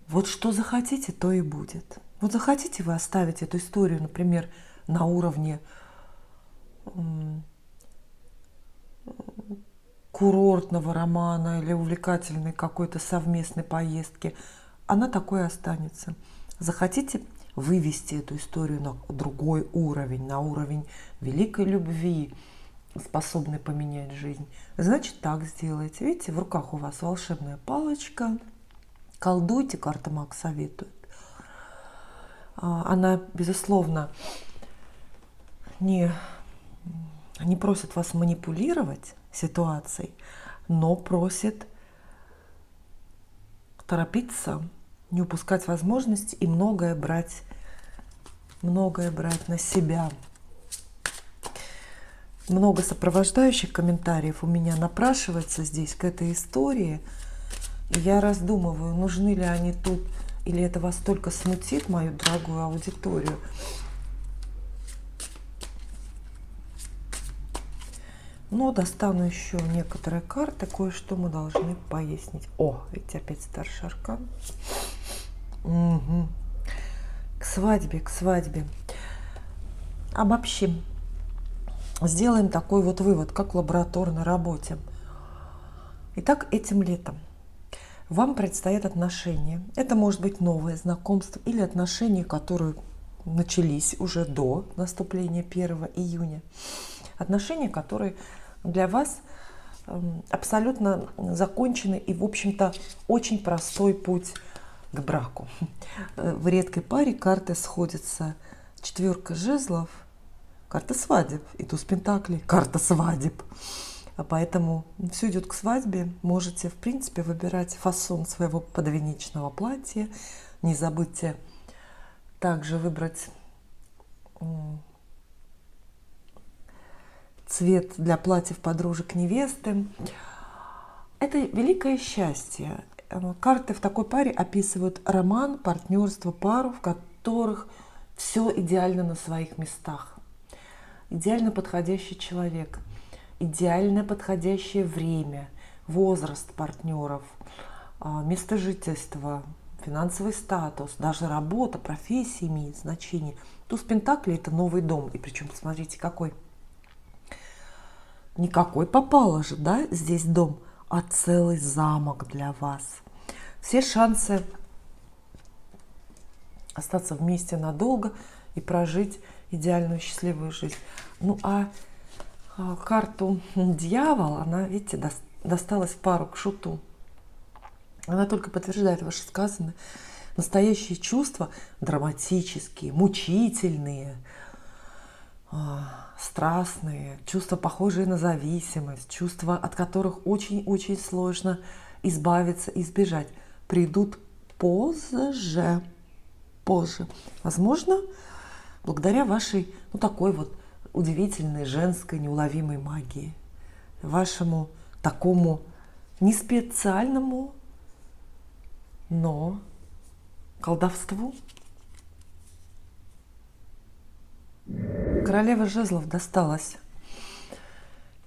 Вот что захотите, то и будет. Вот захотите вы оставить эту историю, например, на уровне курортного романа или увлекательной какой-то совместной поездки, она такой и останется. Захотите вывести эту историю на другой уровень, на уровень великой любви, способной поменять жизнь, значит, так сделайте. Видите, в руках у вас волшебная палочка. Колдуйте, карта маг советует. Она, безусловно, не просит вас манипулировать ситуацией, но просит торопиться, не упускать возможности и многое брать на себя. Много сопровождающих комментариев у меня напрашивается здесь к этой истории. И я раздумываю, нужны ли они тут, или это вас только смутит, мою дорогую аудиторию. Но достану еще некоторые карты, кое-что мы должны пояснить. О, ведь опять старший аркан. Угу. К свадьбе. Обобщим. Сделаем такой вот вывод, как в лабораторной работе. Итак, этим летом вам предстоят отношения. Это может быть новое знакомство или отношения, которые начались уже до наступления 1 июня. Отношения, которые для вас абсолютно закончены и, в общем-то, очень простой путь к браку. В редкой паре карты сходятся 4 жезлов, карта свадеб, и туз пентаклей, карта свадеб. А поэтому все идет к свадьбе. Можете, в принципе, выбирать фасон своего подвенечного платья. Не забудьте также выбрать цвет для платьев подружек невесты. Это великое счастье. Карты в такой паре описывают роман, партнерство, пару, в которых все идеально на своих местах. Идеально подходящий человек, идеально подходящее время, возраст партнеров, место жительства, финансовый статус, даже работа, профессия имеет значение. Туз Пентаклей – это новый дом. И причем, посмотрите, какой. Никакой попало же, да, здесь дом, а целый замок для вас. Все шансы остаться вместе надолго и прожить идеальную счастливую жизнь. Ну а карту дьявол, она, видите, досталась в пару к шуту. Она только подтверждает ваши сказанные. Настоящие чувства, драматические, мучительные, страстные, чувства, похожие на зависимость, чувства, от которых очень-очень сложно избавиться, избежать, придут позже. Возможно, благодаря вашей, такой вот удивительной женской неуловимой магии, вашему такому не специальному, но колдовству. Королева жезлов досталась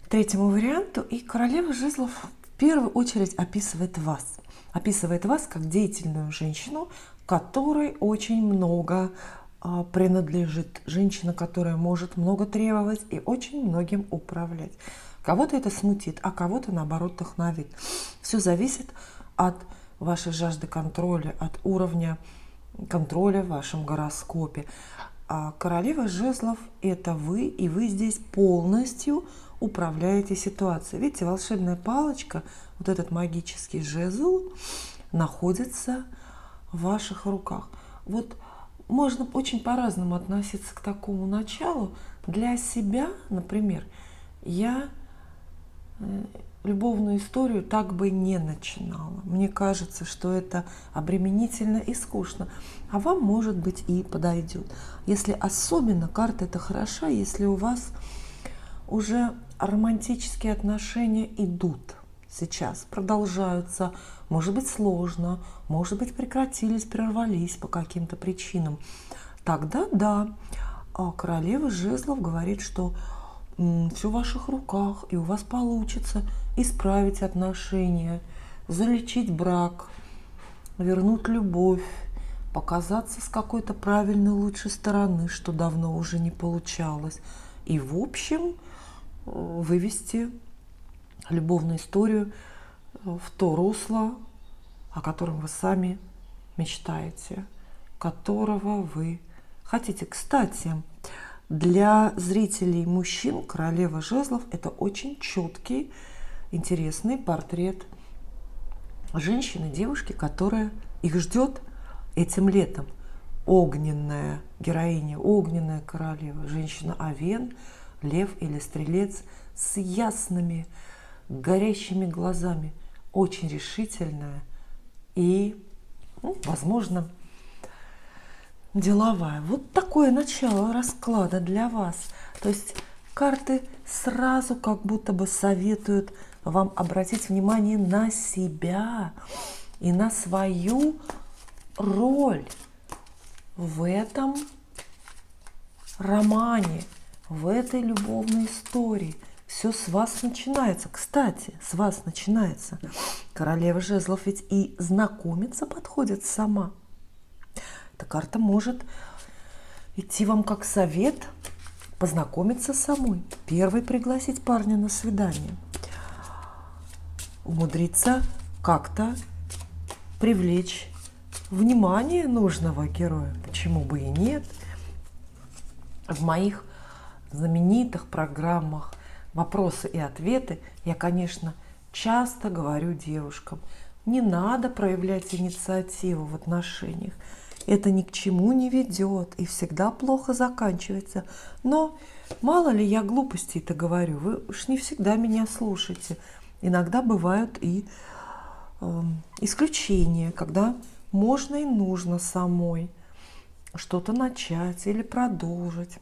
третьему варианту, и королева жезлов в первую очередь описывает вас. Описывает вас как деятельную женщину, которой очень много принадлежит. Женщина, которая может много требовать и очень многим управлять. Кого-то это смутит, а кого-то, наоборот, вдохновит. Все зависит от вашей жажды контроля, от уровня контроля в вашем гороскопе. А королева жезлов – это вы, и вы здесь полностью управляете ситуацией. Видите, волшебная палочка, вот этот магический жезл, находится в ваших руках. Вот можно очень по-разному относиться к такому началу. Для себя, например, я любовную историю так бы не начинала. Мне кажется, что это обременительно и скучно. А вам, может быть, и подойдет. Если особенно карта эта хороша, если у вас уже романтические отношения идут сейчас, продолжаются, может быть, сложно, может быть, прекратились, прервались по каким-то причинам, тогда да. А королева жезлов говорит, что все в ваших руках, и у вас получится исправить отношения, залечить брак, вернуть любовь, показаться с какой-то правильной, лучшей стороны, что давно уже не получалось. И, в общем, вывести любовную историю в то русло, о котором вы сами мечтаете, которого вы хотите. Кстати, для зрителей мужчин королева жезлов – это очень четкий, интересный портрет женщины, девушки, которая их ждет этим летом. Огненная героиня, огненная королева, женщина-овен, лев или стрелец с ясными, горящими глазами, очень решительная и, возможно, деловая. Вот такое начало расклада для вас. То есть карты сразу как будто бы советуют вам обратить внимание на себя и на свою роль в этом романе, в этой любовной истории. Все с вас начинается. Кстати, с вас начинается. Королева жезлов ведь и знакомиться подходит сама. Эта карта может идти вам как совет познакомиться самой. Первый пригласить парня на свидание. Умудриться как-то привлечь внимание нужного героя. Почему бы и нет? В моих знаменитых программах «Вопросы и ответы» я, конечно, часто говорю девушкам, не надо проявлять инициативу в отношениях. Это ни к чему не ведет и всегда плохо заканчивается. Но мало ли я глупостей-то говорю, вы уж не всегда меня слушаете. Иногда бывают и исключения, когда можно и нужно самой что-то начать или продолжить.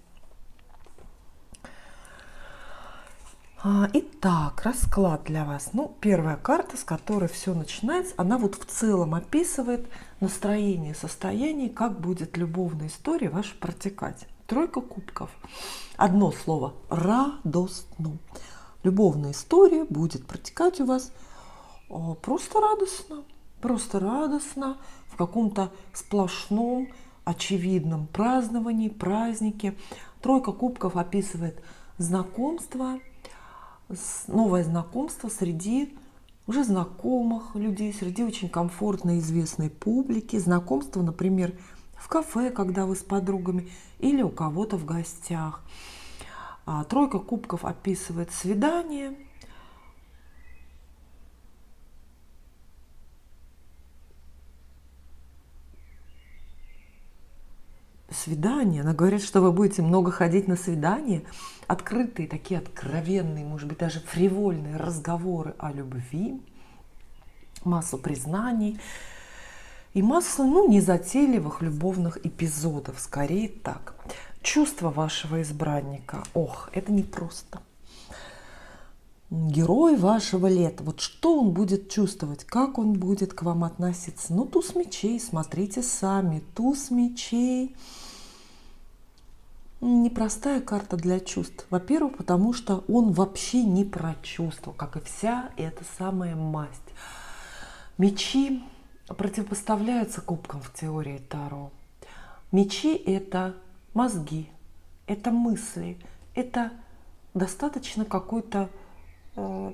Итак, расклад для вас. Первая карта, с которой все начинается, она вот в целом описывает настроение, состояние, как будет любовная история ваша протекать. Тройка кубков. Одно слово – радостно. Любовная история будет протекать у вас просто радостно. просто радостно, в каком-то сплошном, очевидном праздновании, празднике. Тройка кубков описывает знакомство, новое знакомство среди уже знакомых людей, среди очень комфортной известной публики. Знакомство, например, в кафе, когда вы с подругами, или у кого-то в гостях. Тройка кубков описывает свидание. Свидание. Она говорит, что вы будете много ходить на свидания. Открытые, такие откровенные, может быть, даже фривольные разговоры о любви. Массу признаний. И массу, незатейливых любовных эпизодов. Скорее так. Чувства вашего избранника. Ох, это непросто. Герой вашего лета. Вот что он будет чувствовать, как он будет к вам относиться. Туз мечей, смотрите сами. Туз мечей. Непростая карта для чувств. Во-первых, потому что он вообще не про чувства, как и вся эта самая масть. Мечи противопоставляются кубкам в теории Таро. Мечи – это мозги, это мысли, это достаточно какой-то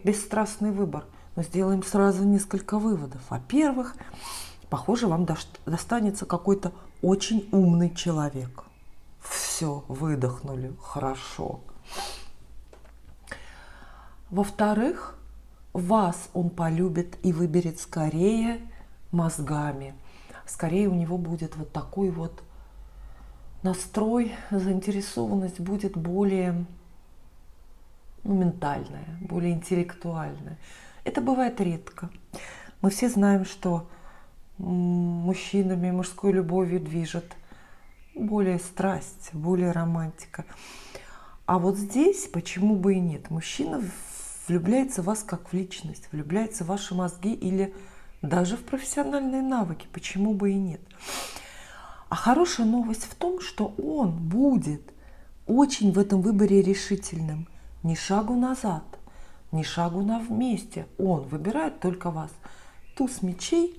бесстрастный выбор. Но сделаем сразу несколько выводов. Во-первых, похоже, вам достанется какой-то очень умный человек. Все, выдохнули, хорошо. Во-вторых, вас он полюбит и выберет скорее мозгами. Скорее у него будет вот такой вот настрой, заинтересованность будет более ментальная, более интеллектуальная. Это бывает редко. Мы все знаем, что мужчинами, мужской любовью движет более страсть, более романтика. А вот здесь почему бы и нет? Мужчина влюбляется в вас как в личность, влюбляется в ваши мозги или даже в профессиональные навыки. Почему бы и нет? А хорошая новость в том, что он будет очень в этом выборе решительным. Ни шагу назад, ни шагу на вместе. Он выбирает только вас. Туз мечей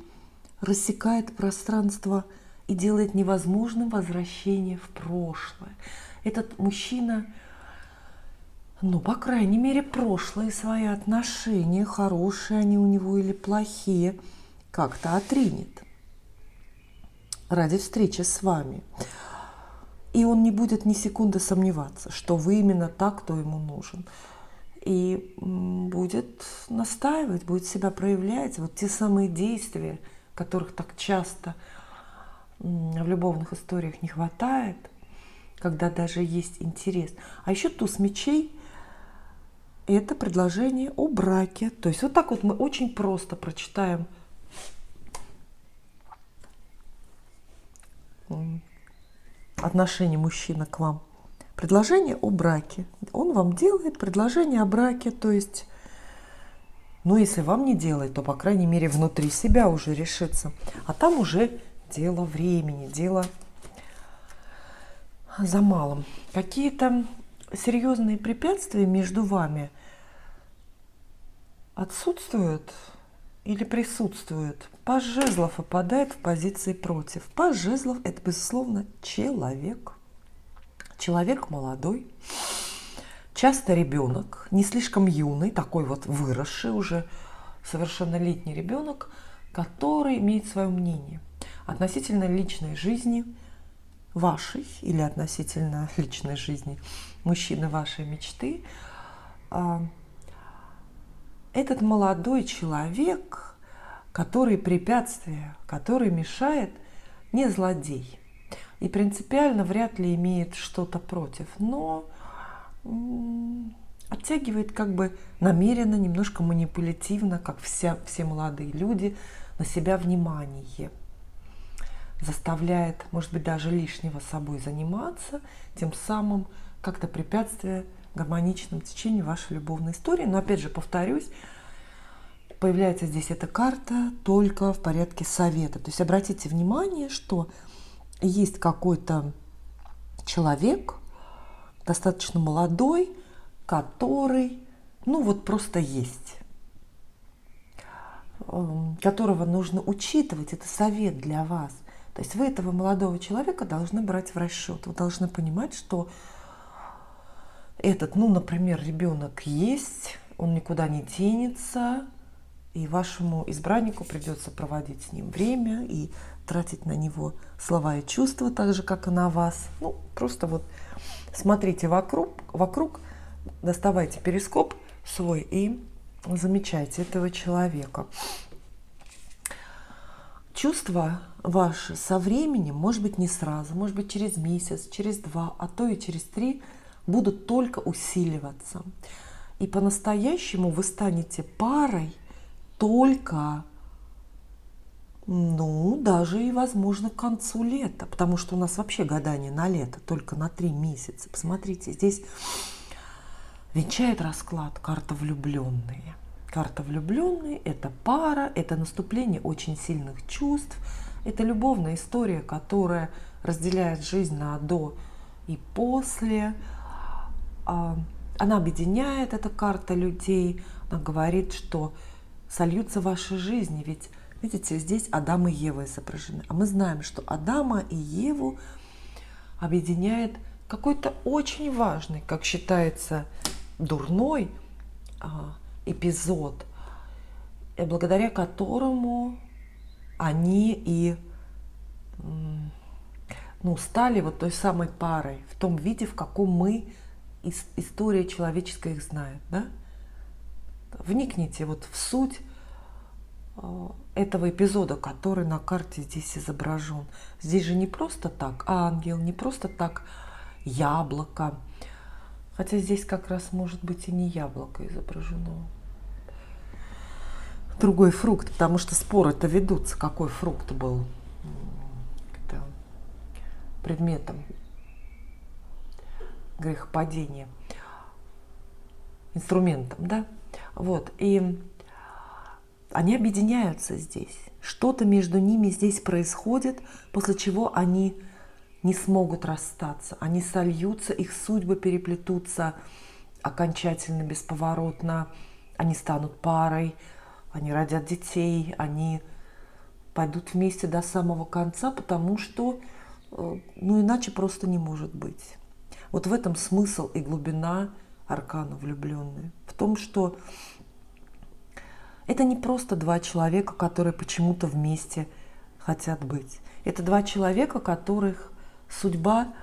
рассекает пространство и делает невозможным возвращение в прошлое. Этот мужчина, по крайней мере, прошлые свои отношения, хорошие они у него или плохие, как-то отринет ради встречи с вами. И он не будет ни секунды сомневаться, что вы именно так, кто ему нужен. И будет настаивать, будет себя проявлять. Вот те самые действия, которых так часто в любовных историях не хватает, когда даже есть интерес. А еще туз мечей – это предложение о браке. То есть вот так вот мы очень просто прочитаем отношение мужчины к вам. Предложение о браке. Он вам делает предложение о браке, то есть, если вам не делает, то, по крайней мере, внутри себя уже решится. А там уже дело времени, дело за малым. Какие-то серьезные препятствия между вами отсутствуют или присутствуют? Паж жезлов выпадает в позиции против. Паж жезлов – это, безусловно, человек. Человек молодой, часто ребенок, не слишком юный, такой вот выросший уже совершеннолетний ребенок, который имеет свое мнение относительно личной жизни вашей или относительно личной жизни мужчины вашей мечты. Этот молодой человек, который препятствие, который мешает, не злодей. И принципиально вряд ли имеет что-то против, но оттягивает как бы намеренно, немножко манипулятивно, как все молодые люди, на себя внимание. Заставляет, может быть, даже лишнего собой заниматься, тем самым как-то препятствие гармоничному течению вашей любовной истории. Но опять же, повторюсь, появляется здесь эта карта только в порядке совета. То есть обратите внимание, что есть какой-то человек, достаточно молодой, который, просто есть. которого нужно учитывать, это совет для вас. То есть вы этого молодого человека должны брать в расчет. Вы должны понимать, что этот, например, ребенок есть, он никуда не денется, и вашему избраннику придется проводить с ним время и тратить на него слова и чувства, так же, как и на вас. Просто вот смотрите вокруг, доставайте перископ свой и замечайте этого человека. Чувства ваши со временем, может быть, не сразу, может быть, через месяц, через 2, а то и через 3, будут только усиливаться. И по-настоящему вы станете парой только, даже и, возможно, к концу лета. Потому что у нас вообще гадание на лето, только на 3 месяца. Посмотрите, здесь венчает расклад карта влюбленные. Карта влюбленные – это пара, это наступление очень сильных чувств, это любовная история, которая разделяет жизнь на до и после. Она объединяет, эта карта, людей. Она говорит, что сольются ваши жизни. Ведь, видите, здесь Адам и Ева изображены. А мы знаем, что Адама и Еву объединяет какой-то очень важный, как считается, дурной эпизод, благодаря которому они и стали вот той самой парой в том виде, в каком мы, история человеческая их знает. Да? Вникните вот в суть этого эпизода, который на карте здесь изображен. Здесь же не просто так ангел, не просто так яблоко. Хотя здесь как раз может быть и не яблоко изображено. Другой фрукт, потому что споры-то ведутся, какой фрукт был предметом грехопадения, инструментом, да? Вот, и они объединяются здесь. Что-то между ними здесь происходит, после чего они не смогут расстаться. Они сольются, их судьбы переплетутся окончательно, бесповоротно. Они станут парой, они родят детей, они пойдут вместе до самого конца, потому что, иначе просто не может быть. Вот в этом смысл и глубина аркана влюбленные. В том, что это не просто 2 человека, которые почему-то вместе хотят быть. Это 2 человека, которых судьба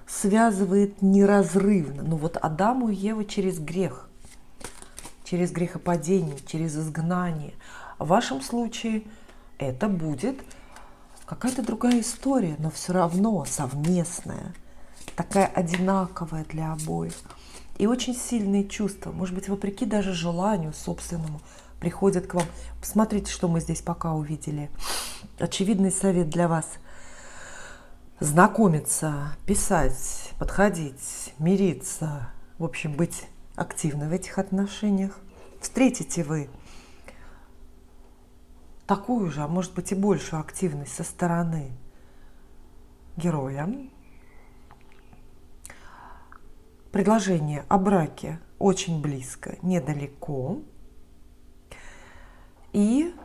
связывает неразрывно. Вот Адаму и Еву через грех, через грехопадение, через изгнание. В вашем случае это будет какая-то другая история, но все равно совместная, такая одинаковая для обоих. И очень сильные чувства, может быть, вопреки даже желанию собственному, приходят к вам. Посмотрите, что мы здесь пока увидели. Очевидный совет для вас. Знакомиться, писать, подходить, мириться, в общем, быть активны в этих отношениях. Встретите вы такую же, а может быть и большую активность со стороны героя. Предложение о браке очень близко, недалеко. И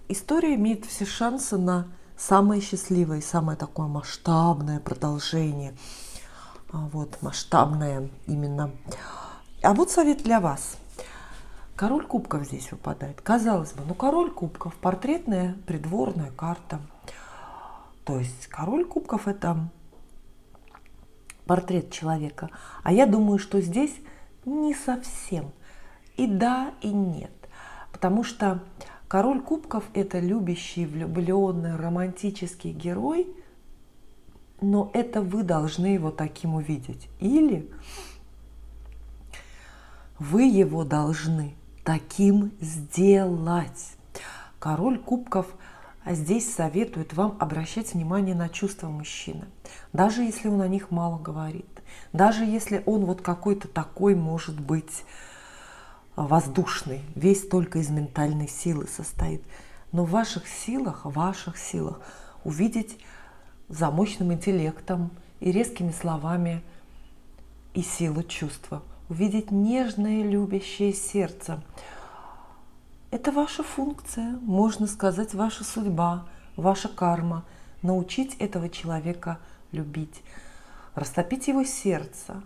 история имеет все шансы на самое счастливое и самое такое масштабное продолжение. Масштабное именно. А вот совет для вас. Король кубков здесь выпадает. Казалось бы, король кубков, портретная придворная карта. То есть король кубков – это портрет человека. А я думаю, что здесь не совсем. И да, и нет. Потому что король кубков – это любящий, влюбленный, романтический герой, но это вы должны его таким увидеть. Или вы его должны таким сделать. Король кубков здесь советует вам обращать внимание на чувства мужчины. Даже если он о них мало говорит. Даже если он какой-то такой, может быть, воздушный, весь только из ментальной силы состоит. Но в ваших силах увидеть за мощным интеллектом и резкими словами и силу чувства, увидеть нежное, любящее сердце. Это ваша функция, можно сказать, ваша судьба, ваша карма. Научить этого человека любить, растопить его сердце,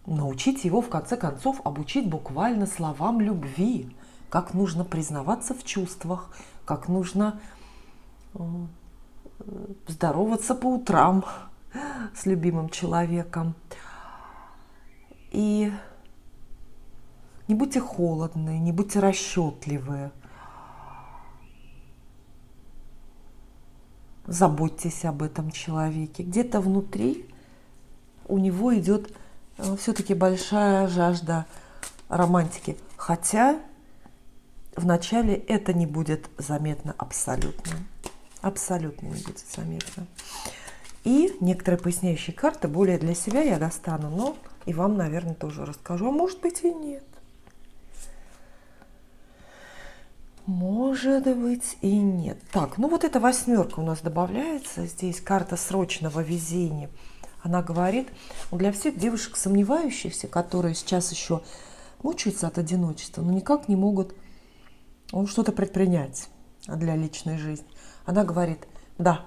научить его, в конце концов, обучить буквально словам любви, как нужно признаваться в чувствах, как нужно здороваться по утрам с любимым человеком. И не будьте холодны, не будьте расчетливы. Заботьтесь об этом человеке. Где-то внутри у него идет все-таки большая жажда романтики. Хотя вначале это не будет заметно абсолютно. Абсолютно не будет заметно. И некоторые поясняющие карты более для себя я достану, но и вам, наверное, тоже расскажу. А может быть и нет. Может быть и нет. Так, ну вот эта восьмерка у нас добавляется. Здесь карта срочного везения. Она говорит, для всех девушек сомневающихся, которые сейчас еще мучаются от одиночества, но никак не могут что-то предпринять для личной жизни. Она говорит, да,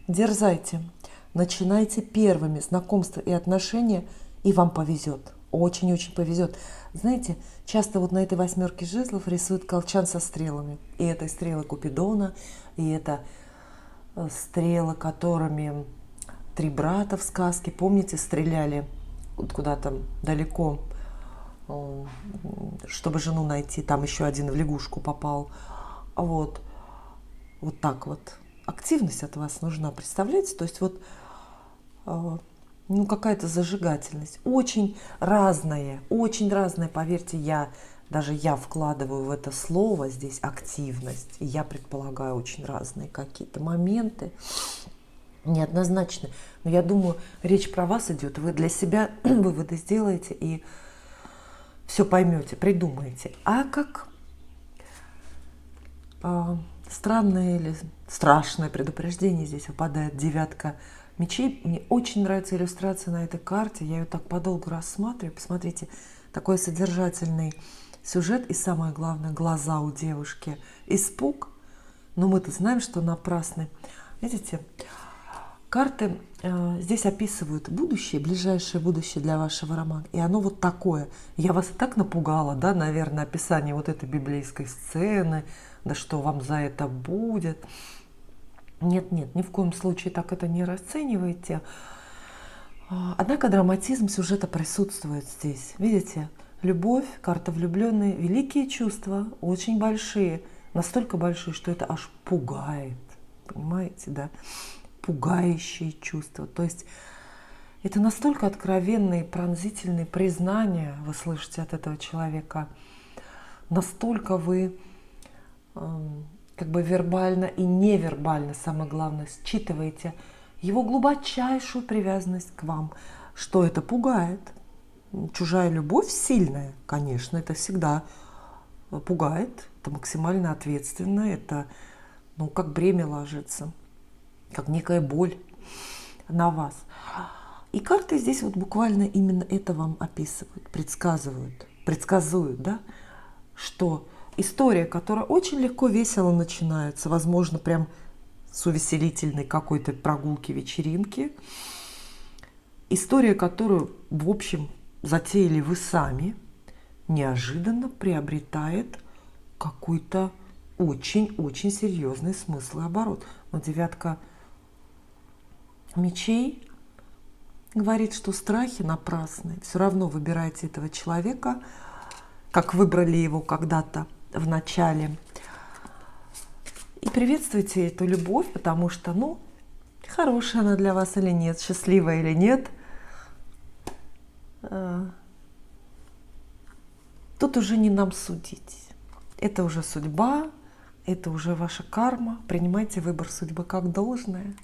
дерзайте, начинайте первыми знакомства и отношения, и вам повезет. Очень-очень повезет. Знаете, часто вот на этой восьмерке жезлов рисуют колчан со стрелами. И это стрелы Купидона, и это стрелы, которыми три брата в сказке, помните, стреляли куда-то далеко, чтобы жену найти. Там еще один в лягушку попал. Вот так вот. Активность от вас нужна, представляете? То есть вот какая-то зажигательность. Очень разная, поверьте, даже я вкладываю в это слово здесь активность. И я предполагаю очень разные какие-то моменты. Неоднозначно. Но я думаю, речь про вас идет. Вы для себя выводы сделаете и все поймете, придумаете. А как странное или страшное предупреждение здесь выпадает девятка мечей. Мне очень нравится иллюстрация на этой карте. Я ее так подолгу рассматриваю. Посмотрите, такой содержательный сюжет. И самое главное, глаза у девушки. Испуг. Но мы-то знаем, что напрасный. Видите, карты здесь описывают будущее, ближайшее будущее для вашего романа. И оно вот такое. Я вас и так напугала, да, наверное, описание вот этой библейской сцены. Да что вам за это будет. Нет, ни в коем случае так это не расценивайте. Однако драматизм сюжета присутствует здесь. Видите, любовь, карта влюбленные, великие чувства, очень большие. Настолько большие, что это аж пугает. Понимаете, да? Пугающие чувства. То есть это настолько откровенные, пронзительные признания вы слышите от этого человека. Настолько вы как бы вербально и невербально, самое главное, считываете его глубочайшую привязанность к вам, что это пугает. Чужая любовь сильная, конечно, это всегда пугает, это максимально ответственно, это как бремя ложится, как некая боль на вас. И карты здесь вот буквально именно это вам описывают, предсказуют, да, что история, которая очень легко, весело начинается, возможно, прям с увеселительной какой-то прогулки, вечеринки. История, которую, в общем, затеяли вы сами, неожиданно приобретает какой-то очень-очень серьезный смысл и оборот. Но девятка мечей говорит, что страхи напрасны. Все равно выбирайте этого человека, как выбрали его когда-то в начале. И приветствуйте эту любовь, потому что, хорошая она для вас или нет, счастливая или нет, тут уже не нам судить. Это уже судьба, это уже ваша карма. Принимайте выбор судьбы как должное.